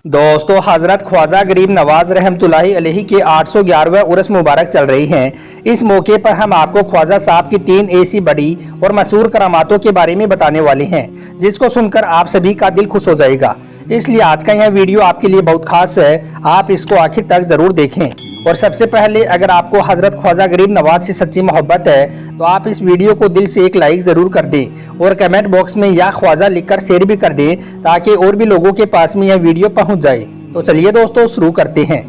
दोस्तों, हज़रत ख्वाजा गरीब नवाज रहमतुल्लाहि अलैहि के 811वें उर्स मुबारक चल रही हैं। इस मौके पर हम आपको ख्वाजा साहब की 3 ऐसी बड़ी और मशहूर करामातों के बारे में बताने वाले हैं, जिसको सुनकर आप सभी का दिल खुश हो जाएगा। इसलिए आज का यह वीडियो आपके लिए बहुत खास है, आप इसको आखिर तक ज़रूर देखें। और सबसे पहले, अगर आपको हज़रत ख्वाजा गरीब नवाज से सच्ची मोहब्बत है तो आप इस वीडियो को दिल से एक लाइक ज़रूर कर दें और कमेंट बॉक्स में या ख्वाजा लिखकर शेयर भी कर दें, ताकि और भी लोगों के पास में यह वीडियो पहुंच जाए। तो चलिए दोस्तों, शुरू करते हैं।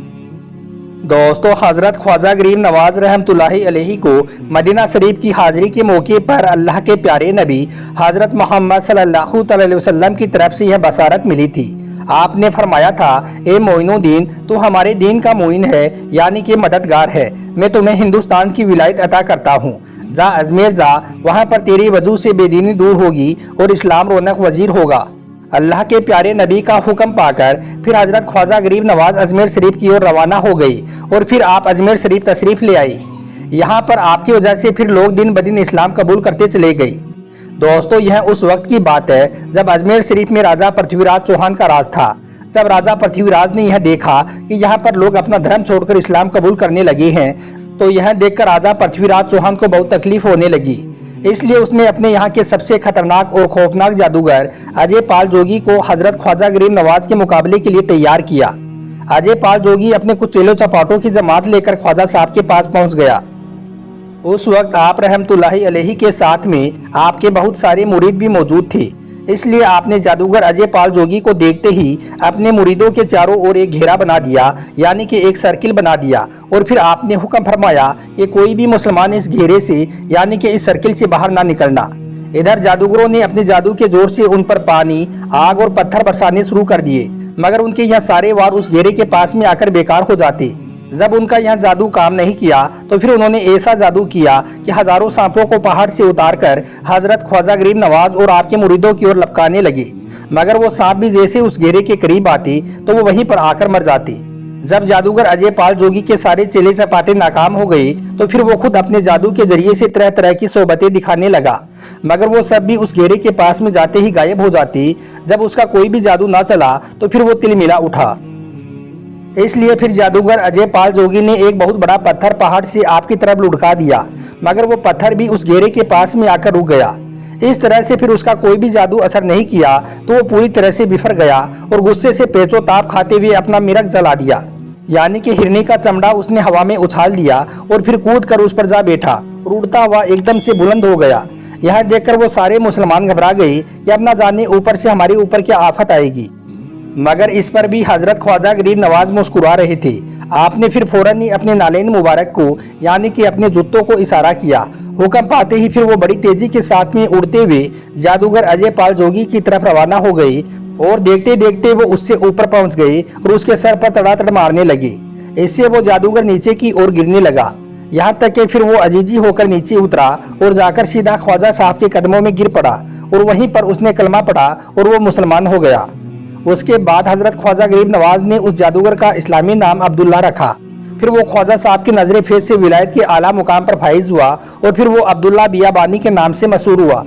दोस्तों, हज़रत ख्वाजा गरीब नवाज रहमतुल्लाहि अलैहि को मदीना शरीफ की हाज़िरी के मौके पर अल्लाह के प्यारे नबी हज़रत मोहम्मद सल्लल्लाहु अलैहि वसल्लम की तरफ से यह बसारत मिली थी। आपने फरमाया था, ए मोइनुद्दीन, तू हमारे दीन का मोइन है, यानी कि मददगार है। मैं तुम्हें हिंदुस्तान की विलायत अता करता हूँ। जा अजमेर जा, वहाँ पर तेरी वजह से बेदीनी दूर होगी और इस्लाम रौनक वजीर होगा। अल्लाह के प्यारे नबी का हुक्म पाकर फिर हज़रत ख्वाजा गरीब नवाज अजमेर शरीफ की ओर रवाना हो गई और फिर आप अजमेर शरीफ तशरीफ़ ले आई। यहाँ पर आपकी वजह से फिर लोग दिन ब दिन इस्लाम कबूल करते चले गए। दोस्तों, यह उस वक्त की बात है जब अजमेर शरीफ में राजा पृथ्वीराज चौहान का राज था। जब राजा पृथ्वीराज ने यह देखा कि यहाँ पर लोग अपना धर्म छोड़कर इस्लाम कबूल करने लगे हैं, तो यह देखकर राजा पृथ्वीराज चौहान को बहुत तकलीफ होने लगी। इसलिए उसने अपने यहाँ के सबसे खतरनाक और खौफनाक जादूगर अजय पाल जोगी को हज़रत ख्वाजा गरीब नवाज के मुकाबले के लिए तैयार किया। अजय पाल जोगी अपने कुछ चेलो चपाटों की जमात लेकर ख्वाजा साहब के पास पहुँच गया। उस वक्त आप रहमतुल्लाहि अलैहि के साथ में आपके बहुत सारे मुरीद भी मौजूद थे। इसलिए आपने जादूगर अजय पाल जोगी को देखते ही अपने मुरीदों के चारों ओर एक घेरा बना दिया, यानी कि एक सर्किल बना दिया। और फिर आपने हुक्म फरमाया कि कोई भी मुसलमान इस घेरे से, यानी कि इस सर्किल से बाहर ना निकलना। इधर जादूगरों ने अपने जादू के जोर से उन पर पानी, आग और पत्थर बरसाने शुरू कर दिए, मगर उनके यह सारे वार उस घेरे के पास में आकर बेकार हो जाते। जब उनका यह जादू काम नहीं किया तो फिर उन्होंने ऐसा जादू किया कि हजारों सांपों को पहाड़ से उतारकर हज़रत ख्वाजा गरीब नवाज और आपके मुरीदों की ओर लपकाने लगे। मगर वो सांप भी जैसे उस घेरे के करीब आते तो वो वहीं पर आकर मर जाते। जब जादूगर अजय पाल जोगी के सारे चेले चपाटे नाकाम हो गए तो फिर वो खुद अपने जादू के जरिए से तरह तरह की सोबतें दिखाने लगा, मगर वो सब भी उस घेरे के पास में जाते ही गायब हो जाती। जब उसका कोई भी जादू ना चला तो फिर वो तिलमिला उठा। इसलिए फिर जादूगर अजय पाल जोगी ने एक बहुत बड़ा पत्थर पहाड़ से आपकी तरफ लुढ़का दिया, मगर वो पत्थर भी उस घेरे के पास में आकर रुक गया। इस तरह से फिर उसका कोई भी जादू असर नहीं किया तो वो पूरी तरह से बिफर गया और गुस्से से पेचो ताप खाते हुए अपना मिरक जला दिया, यानी कि हिरनी का चमड़ा उसने हवा में उछाल दिया और फिर कूद कर उस पर जा बैठा और उड़ता हुआ एकदम से बुलंद हो गया। यह देखकर वो सारे मुसलमान घबरा गए कि अब ना जाने ऊपर से हमारे ऊपर क्या आफत आएगी। मगर इस पर भी हज़रत ख्वाजा गरीब नवाज मुस्कुरा रहे थे। आपने फिर फौरन ही अपने नालेन मुबारक को, यानी कि अपने जूतों को इशारा किया। हुक्म पाते ही फिर वो बड़ी तेजी के साथ में उड़ते हुए जादूगर अजय पाल जोगी की तरफ रवाना हो गए और देखते देखते वो उससे ऊपर पहुंच गए और उसके सर पर तड़ातड़ मारने लगे। इससे वो जादूगर नीचे की ओर गिरने लगा, यहाँ तक कि फिर वो अजीजी होकर नीचे उतरा और जाकर सीधा ख्वाजा साहब के कदमों में गिर पड़ा और वहीं पर उसने कलमा पढ़ा और वो मुसलमान हो गया। उसके बाद हज़रत ख्वाजा गरीब नवाज ने उस जादूगर का इस्लामी नाम अब्दुल्ला रखा। फिर वो ख्वाजा साहब की नजर फेज से विलायत के आला मुकाम पर फाइज हुआ और फिर वो अब्दुल्ला बियाबानी के नाम से मशहूर हुआ।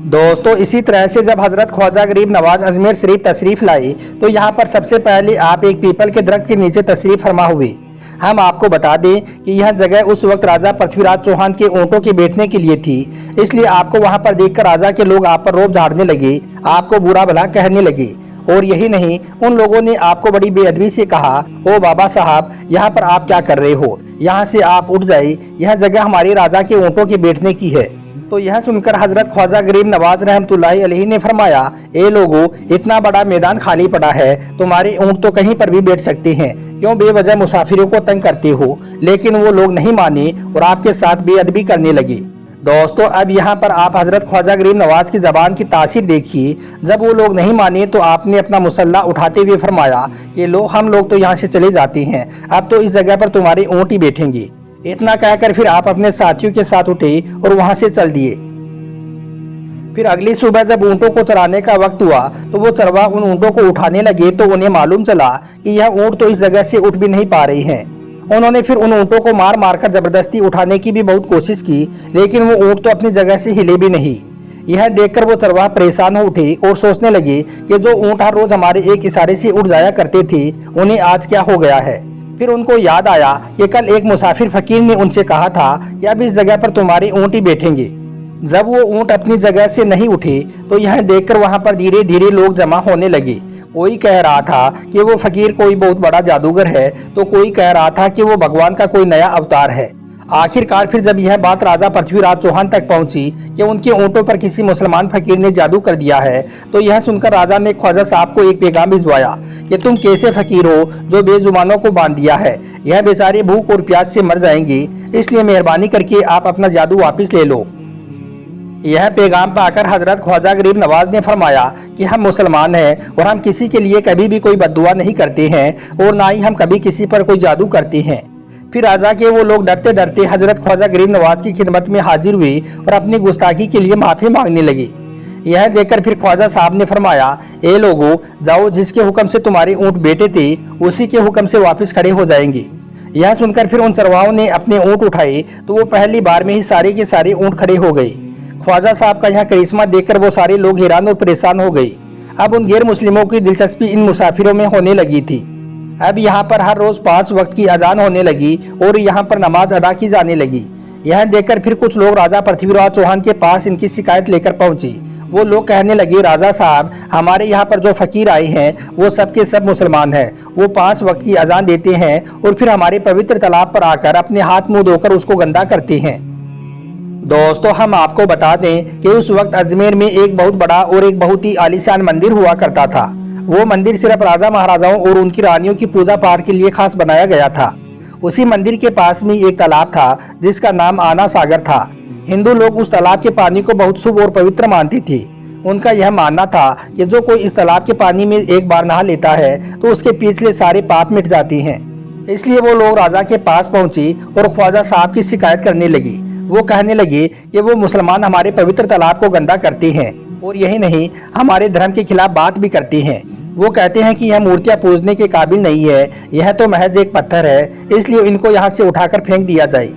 दोस्तों, इसी तरह से जब हज़रत ख्वाजा गरीब नवाज अजमेर शरीफ तशरीफ़ लाए तो यहाँ पर सबसे पहले आप एक पीपल के दरख्त के नीचे तशरीफ़ फरमा हुए। हम आपको बता दें कि यह जगह उस वक्त राजा पृथ्वीराज चौहान के ऊँटों के बैठने के लिए थी, इसलिए आपको वहां पर देखकर राजा के लोग आप पर रोब झाड़ने लगे, आपको बुरा भला कहने लगे। और यही नहीं, उन लोगों ने आपको बड़ी बेअदबी से कहा, ओ बाबा साहब, यहाँ पर आप क्या कर रहे हो, यहाँ से आप उठ जाइए, यह जगह हमारे राजा के ऊँटों के बैठने की है। तो यह सुनकर हज़रत ख्वाजा गरीब नवाज रहमतुल्लाहि अलैहि ने फरमाया, ए लोगों, इतना बड़ा मैदान खाली पड़ा है, तुम्हारे ऊँट तो कहीं पर भी बैठ सकते हैं, क्यों बेवजह मुसाफिरों को तंग करते हो। लेकिन वो लोग नहीं माने और आपके साथ बेअदबी करने लगे। दोस्तों, अब यहाँ पर आप हज़रत ख्वाजा गरीब नवाज की ज़बान की तासीर देखिए। जब वो लोग नहीं माने तो आपने अपना मुसल्ला उठाते हुए फरमाया कि लो, हम लोग तो यहाँ से चले जाते हैं, अब तो इस जगह पर तुम्हारे ऊँट ही बैठेंगे। इतना कहकर फिर आप अपने साथियों के साथ उठे और वहां से चल दिए। फिर अगली सुबह जब ऊँटों को चराने का वक्त हुआ तो वो चरवा उन ऊँटों को उठाने लगे तो उन्हें मालूम चला कि यह ऊँट तो इस जगह से उठ भी नहीं पा रहे हैं। उन्होंने फिर उन ऊँटों को मार मार कर जबरदस्ती उठाने की भी बहुत कोशिश की, लेकिन वो ऊँट तो अपनी जगह से हिले भी नहीं। यह देखकर वो चरवाहा परेशान हो उठे और सोचने लगे कि जो ऊँट हर रोज हमारे एक इशारे से उठ जाया करते थे, उन्हें आज क्या हो गया है। फिर उनको याद आया कि कल एक मुसाफिर फकीर ने उनसे कहा था कि अब इस जगह पर तुम्हारे ऊँट ही बैठेंगे। जब वो ऊँट अपनी जगह से नहीं उठे तो यह देखकर वहाँ पर धीरे धीरे लोग जमा होने लगे। कोई कह रहा था कि वो फकीर कोई बहुत बड़ा जादूगर है, तो कोई कह रहा था कि वो भगवान का कोई नया अवतार है। आखिरकार फिर जब यह बात राजा पृथ्वीराज चौहान तक पहुंची कि उनके ऊँटों पर किसी मुसलमान फकीर ने जादू कर दिया है, तो यह सुनकर राजा ने ख्वाजा साहब को एक पैगाम भिजवाया कि तुम कैसे फकीर हो जो बेजुबानों को बांध दिया है। यह बेचारे भूख और प्यास से मर जाएंगे, इसलिए मेहरबानी करके आप अपना जादू वापिस ले लो। यह पैगाम पाकर हजरत ख्वाजा गरीब नवाज ने फरमाया कि हम मुसलमान हैं और हम किसी के लिए कभी भी कोई बद्दुआ नहीं करते हैं और ना ही हम कभी किसी पर कोई जादू करते हैं। फिर राजा के वो लोग डरते डरते हजरत ख्वाजा गरीब नवाज की खिदमत में हाजिर हुए और अपनी गुस्ताखी के लिए माफी मांगने लगे। यह देखकर फिर ख्वाजा साहब ने फरमाया, ए लोगों, जाओ, जिसके हुक्म से तुम्हारे ऊँट बेटे थे उसी के हुक्म से वापस खड़े हो जाएंगे। यह सुनकर फिर उन चरवाहों ने अपने ऊँट उठाए तो वो पहली बार में ही सारे के सारे ऊँट खड़े हो गए। ख्वाजा साहब का यह करिश्मा देखकर वो सारे लोग हैरान और परेशान हो गए। अब उन गैर मुस्लिमों की दिलचस्पी इन मुसाफिरों में होने लगी थी। अब यहाँ पर हर रोज 5 वक्त की अजान होने लगी और यहाँ पर नमाज अदा की जाने लगी। यह देखकर फिर कुछ लोग राजा पृथ्वीराज चौहान के पास इनकी शिकायत लेकर पहुंचे। वो लोग कहने लगे, राजा साहब, हमारे यहाँ पर जो फकीर आए हैं वो सब के सब मुसलमान हैं। वो 5 वक्त की अजान देते हैं और फिर हमारे पवित्र तालाब पर आकर अपने हाथ मुंह धोकर उसको गंदा करते हैं। दोस्तों, हम आपको बता दें कि उस वक्त अजमेर में एक बहुत बड़ा और एक बहुत ही आलीशान मंदिर हुआ करता था। वो मंदिर सिर्फ राजा महाराजाओं और उनकी रानियों की पूजा पाठ के लिए खास बनाया गया था। उसी मंदिर के पास में एक तालाब था जिसका नाम आना सागर था। हिंदू लोग उस तालाब के पानी को बहुत शुभ और पवित्र मानते थे। उनका यह मानना था कि जो कोई इस तालाब के पानी में एक बार नहा लेता है तो उसके पिछले सारे पाप मिट जाते हैं। इसलिए वो लोग राजा के पास पहुंचे और ख्वाजा साहब की शिकायत करने लगे। वो कहने लगे कि वो मुसलमान हमारे पवित्र तालाब को गंदा करते हैं और यही नहीं, हमारे धर्म के खिलाफ बात भी करते हैं। वो कहते हैं कि यह मूर्तियां पूजने के काबिल नहीं है, यह तो महज एक पत्थर है, इसलिए इनको यहाँ से उठाकर फेंक दिया जाए।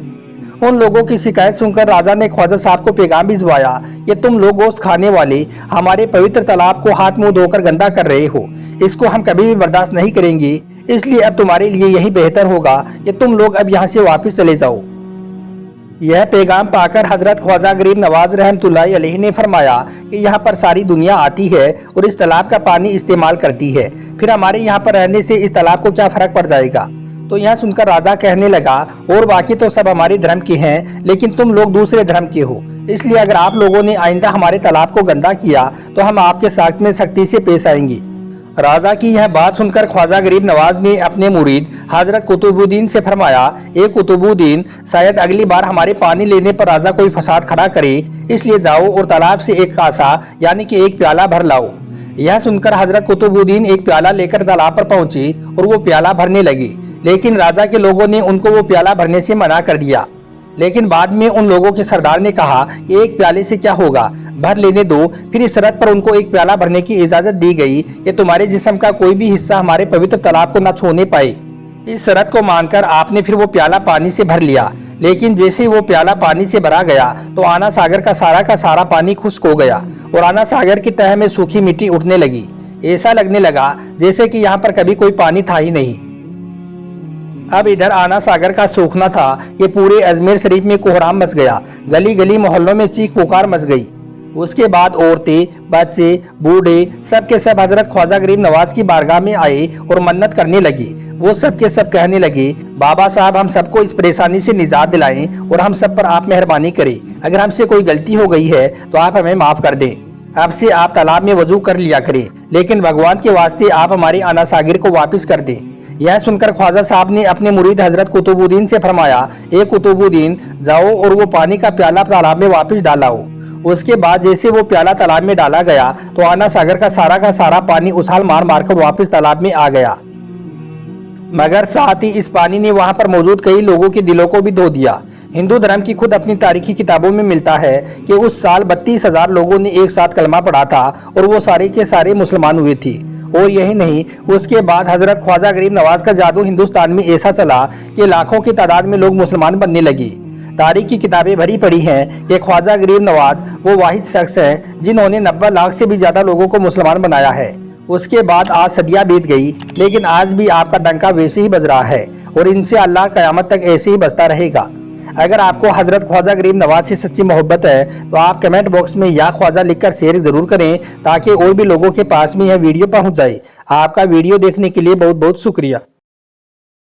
उन लोगों की शिकायत सुनकर राजा ने ख्वाजा साहब को पैगाम भिजवाया कि तुम लोग गोश्त खाने वाले हमारे पवित्र तालाब को हाथ मुंह धोकर गंदा कर रहे हो। इसको हम कभी भी बर्दाश्त नहीं करेंगे, इसलिए अब तुम्हारे लिए यही बेहतर होगा कि तुम लोग अब यहाँ से वापस चले जाओ। यह पैगाम पाकर हजरत ख्वाजा गरीब नवाज रहमतुल्लाहि अलैहि ने फरमाया कि यहाँ पर सारी दुनिया आती है और इस तालाब का पानी इस्तेमाल करती है, फिर हमारे यहाँ पर रहने से इस तालाब को क्या फर्क पड़ जाएगा। तो यह सुनकर राजा कहने लगा, और बाकी तो सब हमारे धर्म के हैं, लेकिन तुम लोग दूसरे धर्म के हो, इसलिए अगर आप लोगों ने आइंदा हमारे तालाब को गंदा किया तो हम आपके साथ में सख्ती से पेश आएंगे। राजा की यह बात सुनकर ख्वाजा गरीब नवाज ने अपने मुरीद हजरत कुतुबुद्दीन से फरमाया, ए कुतुबुद्दीन, शायद अगली बार हमारे पानी लेने पर राजा कोई फसाद खड़ा करे, इसलिए जाओ और तालाब से एक कासा यानी कि एक प्याला भर लाओ। यह सुनकर हजरत कुतुबुद्दीन एक प्याला लेकर तालाब पर पहुंचे और वो प्याला भरने लगे, लेकिन राजा के लोगों ने उनको वो प्याला भरने से मना कर दिया। लेकिन बाद में उन लोगों के सरदार ने कहा कि एक प्याले से क्या होगा, भर लेने दो। फिर इस शर्त पर उनको एक प्याला भरने की इजाजत दी गई कि तुम्हारे जिस्म का कोई भी हिस्सा हमारे पवित्र तालाब को न छूने पाए। इस शर्त को मानकर आपने फिर वो प्याला पानी से भर लिया, लेकिन जैसे ही वो प्याला पानी से भरा गया तो आना सागर का सारा पानी खुश्क हो गया और आना सागर की तह में सूखी मिट्टी उठने लगी। ऐसा लगने लगा जैसे कि यहाँ पर कभी कोई पानी था ही नहीं। अब इधर आना सागर का सूखना था कि पूरे अजमेर शरीफ में कोहराम मच गया। गली गली मोहल्लों में चीख पुकार मच गई। उसके बाद औरतें, बच्चे, बूढ़े सब के सब हजरत ख्वाजा गरीब नवाज की बारगाह में आए और मन्नत करने लगे। वो सब के सब कहने लगे, बाबा साहब, हम सबको इस परेशानी से निजात दिलाएं और हम सब पर आप मेहरबानी करें। अगर हमसे कोई गलती हो गई है तो आप हमें माफ कर दें। अब से आप तालाब में वजू कर लिया करें, लेकिन भगवान के वास्ते आप हमारे आना सागर को वापस कर दें। यह सुनकर ख्वाजा साहब ने अपने मुरीद हजरत कुतुबुद्दीन से फरमाया, ए कुतुबुद्दीन, जाओ और वो पानी का प्याला तालाब में वापस डालाओ। उसके बाद जैसे वो प्याला तालाब में डाला गया तो आना सागर का सारा पानी उछाल मार मार कर वापस तालाब में आ गया, मगर साथ ही इस पानी ने वहां पर मौजूद कई लोगों के दिलों को भी धो दिया। हिंदू धर्म की खुद अपनी तारीखी किताबों में मिलता है कि उस साल 32,000 लोगों ने एक साथ कलमा पढ़ा था और वो सारे के सारे मुसलमान हुए थे। और यही नहीं, उसके बाद हजरत ख्वाजा गरीब नवाज का जादू हिंदुस्तान में ऐसा चला कि लाखों की तादाद में लोग मुसलमान बनने लगे। तारीख की किताबें भरी पड़ी हैं कि ख्वाजा गरीब नवाज वो वाहिद शख्स है जिन्होंने 90 लाख से भी ज़्यादा लोगों को मुसलमान बनाया है। उसके बाद आज सदियाँ बीत गई, लेकिन आज भी आपका डंका वैसे ही बज रहा है और इनसे अल्लाह क़यामत तक ऐसे ही बजता रहेगा। अगर आपको हज़रत ख्वाजा गरीब नवाज से सच्ची मोहब्बत है तो आप कमेंट बॉक्स में या ख्वाजा लिखकर शेयर ज़रूर करें ताकि और भी लोगों के पास में यह वीडियो पहुंच जाए। आपका वीडियो देखने के लिए बहुत बहुत शुक्रिया।